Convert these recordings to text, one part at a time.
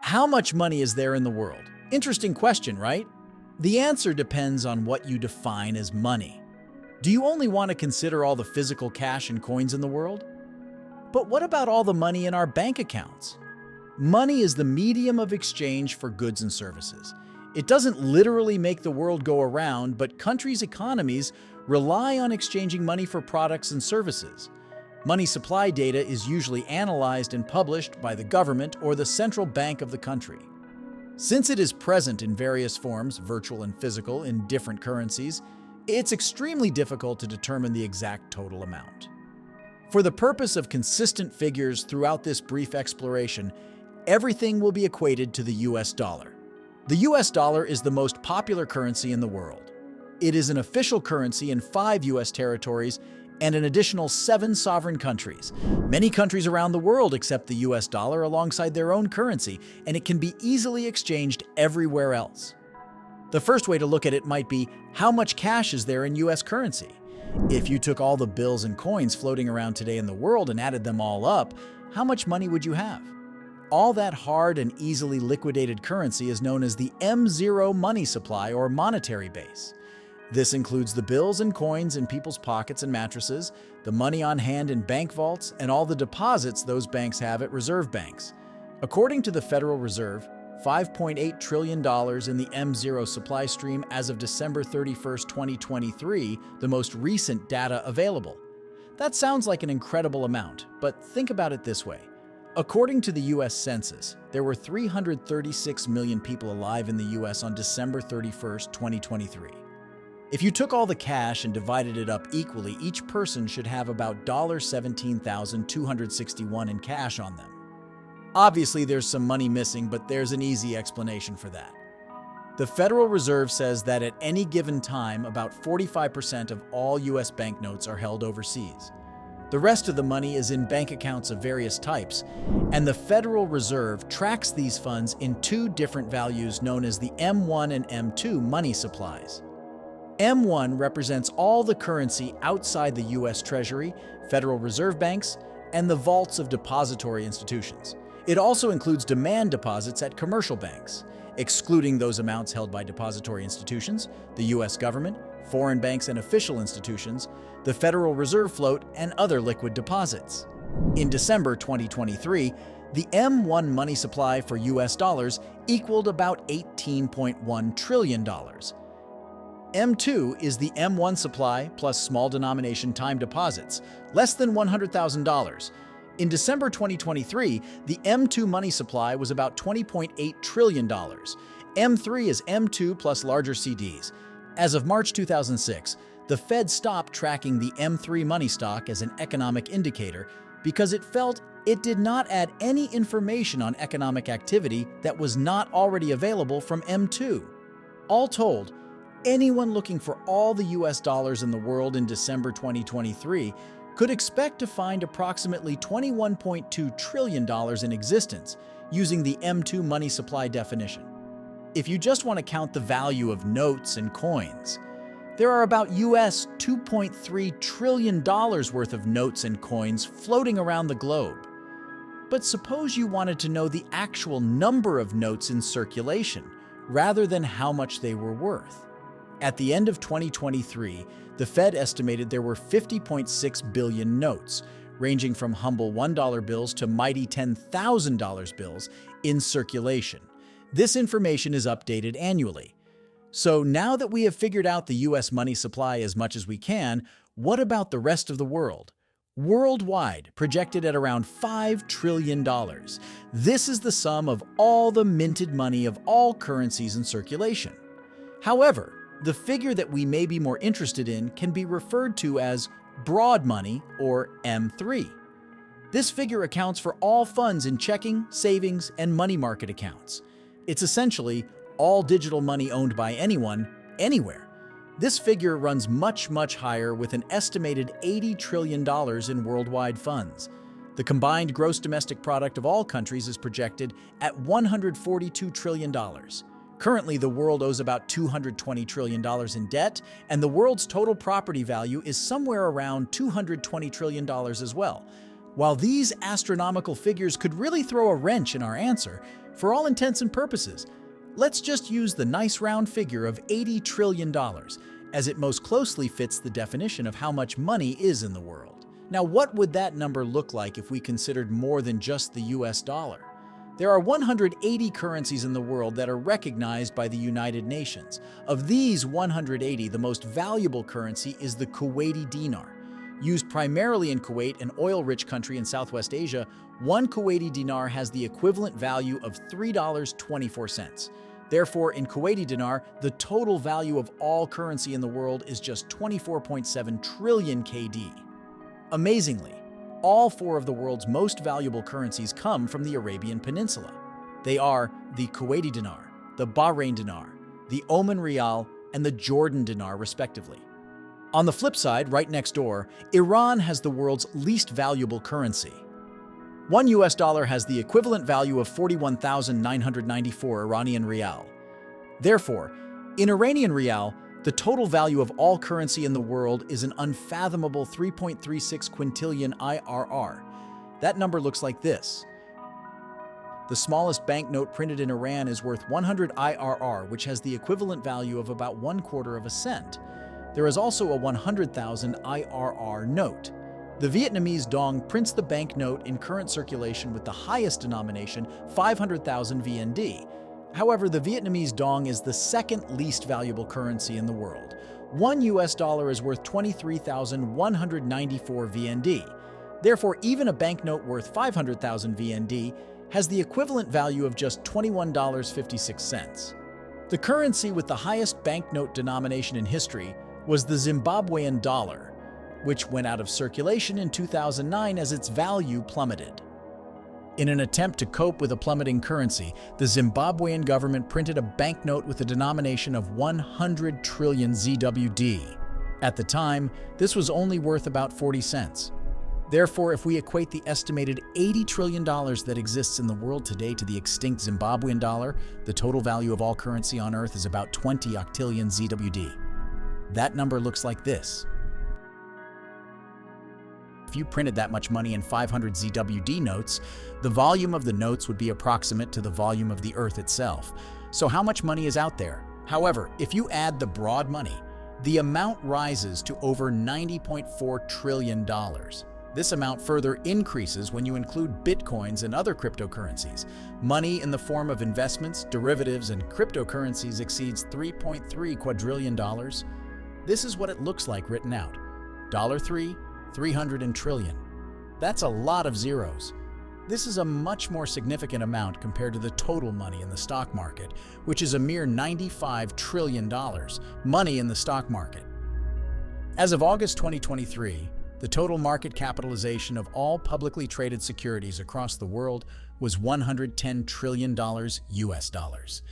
How much money is there in the world? Interesting question, right? The answer depends on what you define as money. Do you only want to consider all the physical cash and coins in the world? But what about all the money in our bank accounts? Money is the medium of exchange for goods and services. It doesn't literally make the world go around, but countries' economies rely on exchanging money for products and services. Money supply data is usually analyzed and published by the government or the central bank of the country. Since it is present in various forms, virtual and physical, in different currencies, it's extremely difficult to determine the exact total amount. For the purpose of consistent figures throughout this brief exploration, everything will be equated to the US dollar. The US dollar is the most popular currency in the world. It is an official currency in 5 US territories and an additional 7 sovereign countries. Many countries around the world accept the US dollar alongside their own currency, and it can be easily exchanged everywhere else. The first way to look at it might be, how much cash is there in US currency? If you took all the bills and coins floating around today in the world and added them all up, how much money would you have? All that hard and easily liquidated currency is known as the M0 money supply or monetary base. This includes the bills and coins in people's pockets and mattresses, the money on hand in bank vaults, and all the deposits those banks have at reserve banks. According to the Federal Reserve, $5.8 trillion in the M0 supply stream as of December 31, 2023, the most recent data available. That sounds like an incredible amount, but think about it this way. According to the US Census, there were 336 million people alive in the US on December 31, 2023. If you took all the cash and divided it up equally, each person should have about $17,261 in cash on them. Obviously, there's some money missing, but there's an easy explanation for that. The Federal Reserve says that at any given time, about 45% of all US banknotes are held overseas. The rest of the money is in bank accounts of various types, and the Federal Reserve tracks these funds in 2 different values known as the M1 and M2 money supplies. M1 represents all the currency outside the US Treasury, Federal Reserve banks, and the vaults of depository institutions. It also includes demand deposits at commercial banks, excluding those amounts held by depository institutions, the US government, foreign banks and official institutions, the Federal Reserve float, and other liquid deposits. In December 2023, the M1 money supply for US dollars equaled about $18.1 trillion. M2 is the M1 supply plus small denomination time deposits, less than $100,000. In December 2023, the M2 money supply was about $20.8 trillion. M3 is M2 plus larger CDs. As of March 2006, the Fed stopped tracking the M3 money stock as an economic indicator because it felt it did not add any information on economic activity that was not already available from M2. All told, anyone looking for all the US dollars in the world in December 2023 could expect to find approximately $21.2 trillion in existence using the M2 money supply definition. If you just want to count the value of notes and coins, there are about US $2.3 trillion worth of notes and coins floating around the globe. But suppose you wanted to know the actual number of notes in circulation, rather than how much they were worth. At the end of 2023, the Fed estimated there were 50.6 billion notes, ranging from humble $1 bills to mighty $10,000 bills, in circulation. This information is updated annually. So now that we have figured out the US money supply as much as we can, what about the rest of the world? Worldwide, projected at around $5 trillion. This is the sum of all the minted money of all currencies in circulation. However, the figure that we may be more interested in can be referred to as broad money, or M3. This figure accounts for all funds in checking, savings, and money market accounts. It's essentially all digital money owned by anyone, anywhere. This figure runs much, much higher, with an estimated $80 trillion in worldwide funds. The combined gross domestic product of all countries is projected at $142 trillion. Currently, the world owes about $220 trillion in debt, and the world's total property value is somewhere around $220 trillion as well. While these astronomical figures could really throw a wrench in our answer, For all intents and purposes, let's just use the nice round figure of $80 trillion, as it most closely fits the definition of how much money is in the world. Now, what would that number look like if we considered more than just the US dollar? There are 180 currencies in the world that are recognized by the United Nations. Of these 180, the most valuable currency is the Kuwaiti dinar. Used primarily in Kuwait, an oil-rich country in Southwest Asia, one Kuwaiti dinar has the equivalent value of $3.24. Therefore, in Kuwaiti dinar, the total value of all currency in the world is just 24.7 trillion KD. Amazingly, all four of the world's most valuable currencies come from the Arabian Peninsula. They are the Kuwaiti dinar, the Bahrain dinar, the Oman rial, and the Jordan dinar, respectively. On the flip side, right next door, Iran has the world's least valuable currency. One US dollar has the equivalent value of 41,994 Iranian rial. Therefore, in Iranian rial, the total value of all currency in the world is an unfathomable 3.36 quintillion IRR. That number looks like this. The smallest banknote printed in Iran is worth 100 IRR, which has the equivalent value of about 1/4 of a cent. There is also a 100,000 IRR note. The Vietnamese dong prints the banknote in current circulation with the highest denomination, 500,000 VND. However, the Vietnamese dong is the second least valuable currency in the world. One US dollar is worth 23,194 VND. Therefore, even a banknote worth 500,000 VND has the equivalent value of just $21.56. The currency with the highest banknote denomination in history was the Zimbabwean dollar, which went out of circulation in 2009 as its value plummeted. In an attempt to cope with a plummeting currency, the Zimbabwean government printed a banknote with a denomination of 100 trillion ZWD. At the time, this was only worth about 40 cents. Therefore, if we equate the estimated $80 trillion that exists in the world today to the extinct Zimbabwean dollar, the total value of all currency on Earth is about 20 octillion ZWD. That number looks like this. If you printed that much money in 500 ZWD notes, the volume of the notes would be approximate to the volume of the Earth itself. So how much money is out there? However, if you add the broad money, the amount rises to over $90.4 trillion. This amount further increases when you include bitcoins and other cryptocurrencies. Money in the form of investments, derivatives, and cryptocurrencies exceeds $3.3 quadrillion. This is what it looks like written out. $3, 300 and trillion. That's a lot of zeros. This is a much more significant amount compared to the total money in the stock market, which is a mere $95 trillion money in the stock market. As of August 2023, the total market capitalization of all publicly traded securities across the world was $110 trillion US dollars.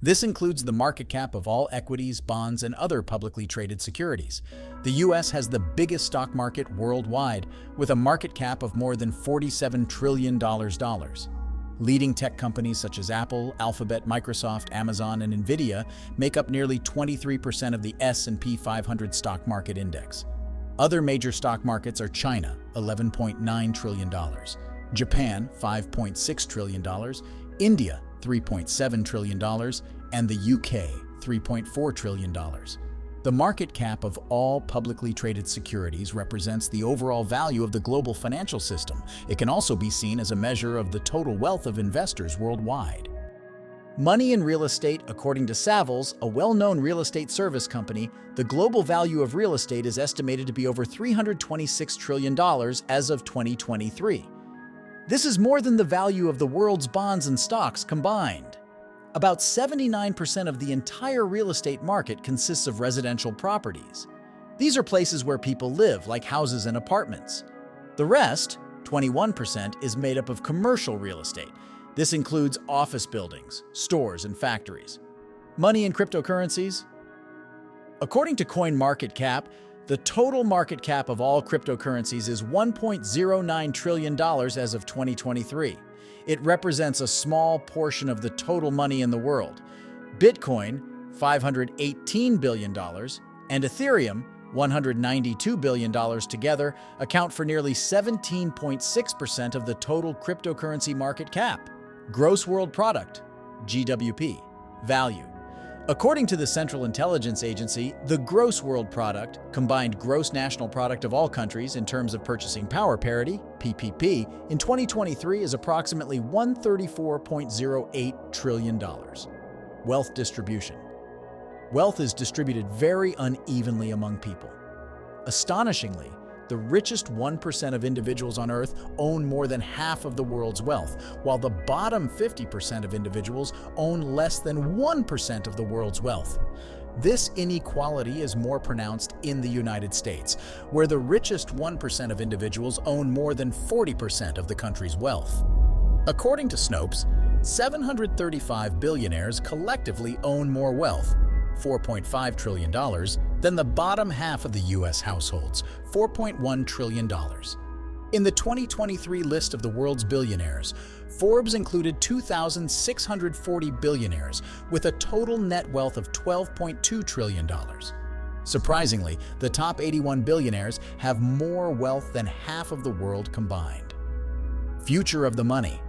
This includes the market cap of all equities, bonds, and other publicly traded securities. The US has the biggest stock market worldwide, with a market cap of more than $47 trillion. Leading tech companies such as Apple, Alphabet, Microsoft, Amazon, and Nvidia make up nearly 23% of the S&P 500 stock market index. Other major stock markets are China, $11.9 trillion, Japan, $5.6 trillion, India, $3.7 trillion, and the UK, $3.4 trillion. The market cap of all publicly traded securities represents the overall value of the global financial system. It can also be seen as a measure of the total wealth of investors worldwide. Money in real estate, according to Savills, a well-known real estate service company, the global value of real estate is estimated to be over $326 trillion as of 2023. This is more than the value of the world's bonds and stocks combined. About 79% of the entire real estate market consists of residential properties. These are places where people live, like houses and apartments. The rest, 21%, is made up of commercial real estate. This includes office buildings, stores, and factories. Money in cryptocurrencies? According to CoinMarketCap, the total market cap of all cryptocurrencies is $1.09 trillion as of 2023. It represents a small portion of the total money in the world. Bitcoin, $518 billion, and Ethereum, $192 billion together, account for nearly 17.6% of the total cryptocurrency market cap. Gross World Product, GWP, value. According to the Central Intelligence Agency, the gross world product, combined gross national product of all countries in terms of purchasing power parity, PPP, in 2023 is approximately $134.08 trillion. Wealth distribution. Wealth is distributed very unevenly among people. Astonishingly, the richest 1% of individuals on Earth own more than half of the world's wealth, while the bottom 50% of individuals own less than 1% of the world's wealth. This inequality is more pronounced in the United States, where the richest 1% of individuals own more than 40% of the country's wealth. According to Snopes, 735 billionaires collectively own more wealth, $4.5 trillion, than the bottom half of the U.S. households, $4.1 trillion. In the 2023 list of the world's billionaires, Forbes included 2,640 billionaires with a total net wealth of $12.2 trillion. Surprisingly, the top 81 billionaires have more wealth than half of the world combined. Future of the money.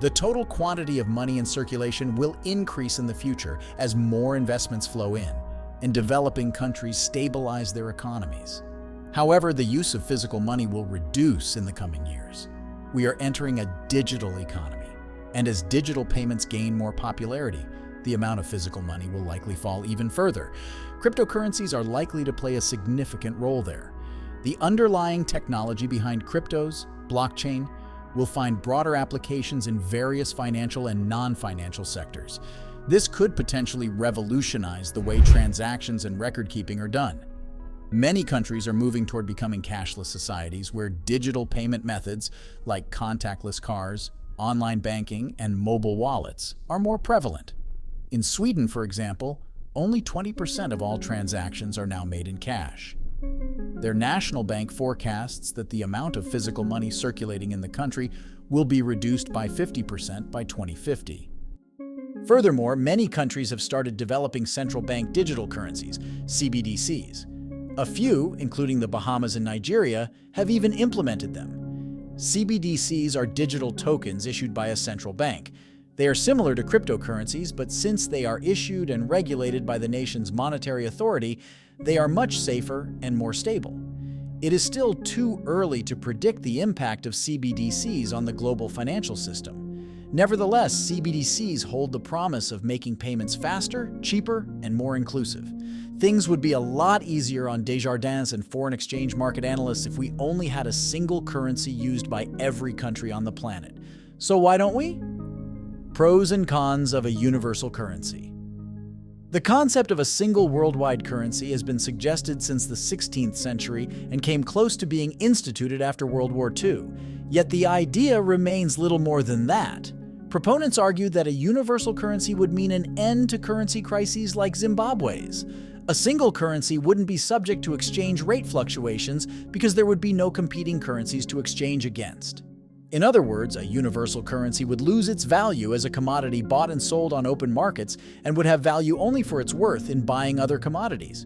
The total quantity of money in circulation will increase in the future as more investments flow in, and developing countries stabilize their economies. However, the use of physical money will reduce in the coming years. We are entering a digital economy, and as digital payments gain more popularity, the amount of physical money will likely fall even further. Cryptocurrencies are likely to play a significant role there. The underlying technology behind cryptos, blockchain, will find broader applications in various financial and non-financial sectors. This could potentially revolutionize the way transactions and record-keeping are done. Many countries are moving toward becoming cashless societies where digital payment methods like contactless cards, online banking, and mobile wallets are more prevalent. In Sweden, for example, only 20% of all transactions are now made in cash. Their national bank forecasts that the amount of physical money circulating in the country will be reduced by 50% by 2050. Furthermore, many countries have started developing central bank digital currencies, CBDCs. A few, including the Bahamas and Nigeria, have even implemented them. CBDCs are digital tokens issued by a central bank. They are similar to cryptocurrencies, but since they are issued and regulated by the nation's monetary authority, they are much safer and more stable. It is still too early to predict the impact of CBDCs on the global financial system. Nevertheless, CBDCs hold the promise of making payments faster, cheaper, and more inclusive. Things would be a lot easier on Desjardins and foreign exchange market analysts if we only had a single currency used by every country on the planet. So why don't we? Pros and cons of a universal currency. The concept of a single worldwide currency has been suggested since the 16th century and came close to being instituted after World War II. Yet the idea remains little more than that. Proponents argue that a universal currency would mean an end to currency crises like Zimbabwe's. A single currency wouldn't be subject to exchange rate fluctuations because there would be no competing currencies to exchange against. In other words, a universal currency would lose its value as a commodity bought and sold on open markets and would have value only for its worth in buying other commodities.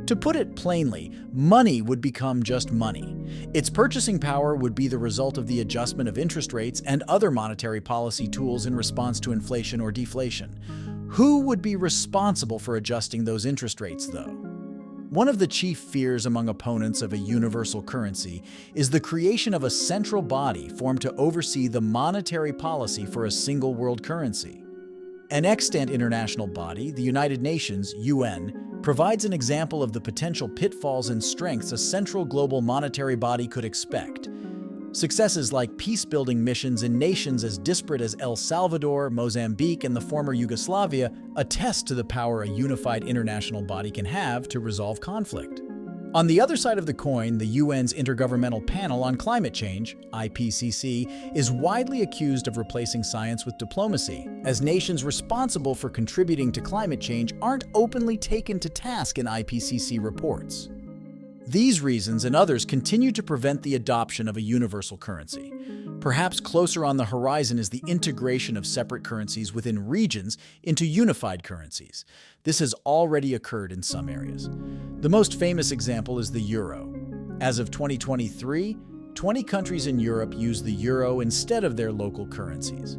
To put it plainly, money would become just money. Its purchasing power would be the result of the adjustment of interest rates and other monetary policy tools in response to inflation or deflation. Who would be responsible for adjusting those interest rates, though? One of the chief fears among opponents of a universal currency is the creation of a central body formed to oversee the monetary policy for a single world currency. An extant international body, the United Nations, UN, provides an example of the potential pitfalls and strengths a central global monetary body could expect. Successes like peace-building missions in nations as disparate as El Salvador, Mozambique, and the former Yugoslavia attest to the power a unified international body can have to resolve conflict. On the other side of the coin, the UN's Intergovernmental Panel on Climate Change, IPCC, is widely accused of replacing science with diplomacy, as nations responsible for contributing to climate change aren't openly taken to task in IPCC reports. These reasons and others continue to prevent the adoption of a universal currency. Perhaps closer on the horizon is the integration of separate currencies within regions into unified currencies. This has already occurred in some areas. The most famous example is the euro. As of 2023, 20 countries in Europe use the euro instead of their local currencies.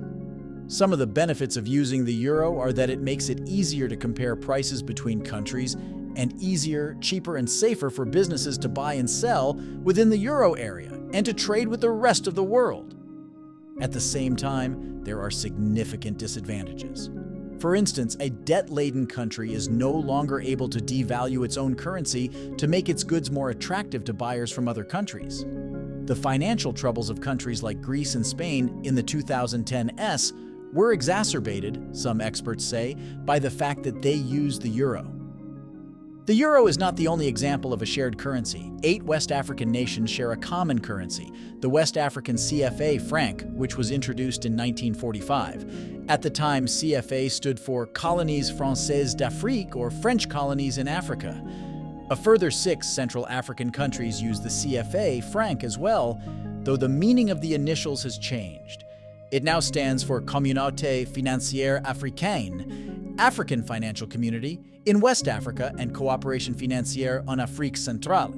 Some of the benefits of using the euro are that it makes it easier to compare prices between countries and easier, cheaper, and safer for businesses to buy and sell within the euro area and to trade with the rest of the world. At the same time, there are significant disadvantages. For instance, a debt-laden country is no longer able to devalue its own currency to make its goods more attractive to buyers from other countries. The financial troubles of countries like Greece and Spain in the 2010s were exacerbated, some experts say, by the fact that they used the euro. The euro is not the only example of a shared currency. 8 West African nations share a common currency, the West African CFA franc, which was introduced in 1945. At the time, CFA stood for Colonies Françaises d'Afrique, or French colonies in Africa. A further 6 Central African countries use the CFA franc as well, though the meaning of the initials has changed. It now stands for Communauté Financière Africaine, African Financial Community in West Africa, and Coopération Financière en Afrique Centrale,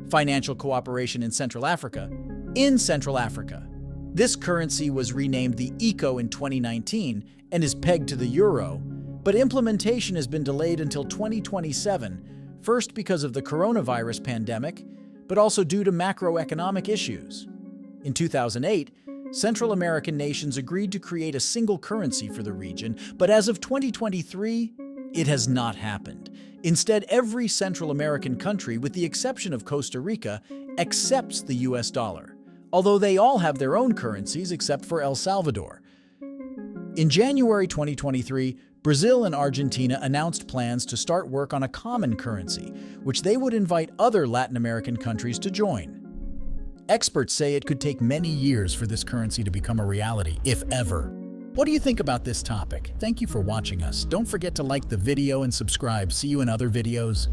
Financial Cooperation in Central Africa, in Central Africa. This currency was renamed the ECO in 2019 and is pegged to the euro, but implementation has been delayed until 2027, first because of the coronavirus pandemic, but also due to macroeconomic issues. In 2008, Central American nations agreed to create a single currency for the region, but as of 2023, it has not happened. Instead, every Central American country, with the exception of Costa Rica, accepts the US dollar, although they all have their own currencies except for El Salvador. In January 2023, Brazil and Argentina announced plans to start work on a common currency, which they would invite other Latin American countries to join. Experts say it could take many years for this currency to become a reality, if ever. What do you think about this topic? Thank you for watching us. Don't forget to like the video and subscribe. See you in other videos.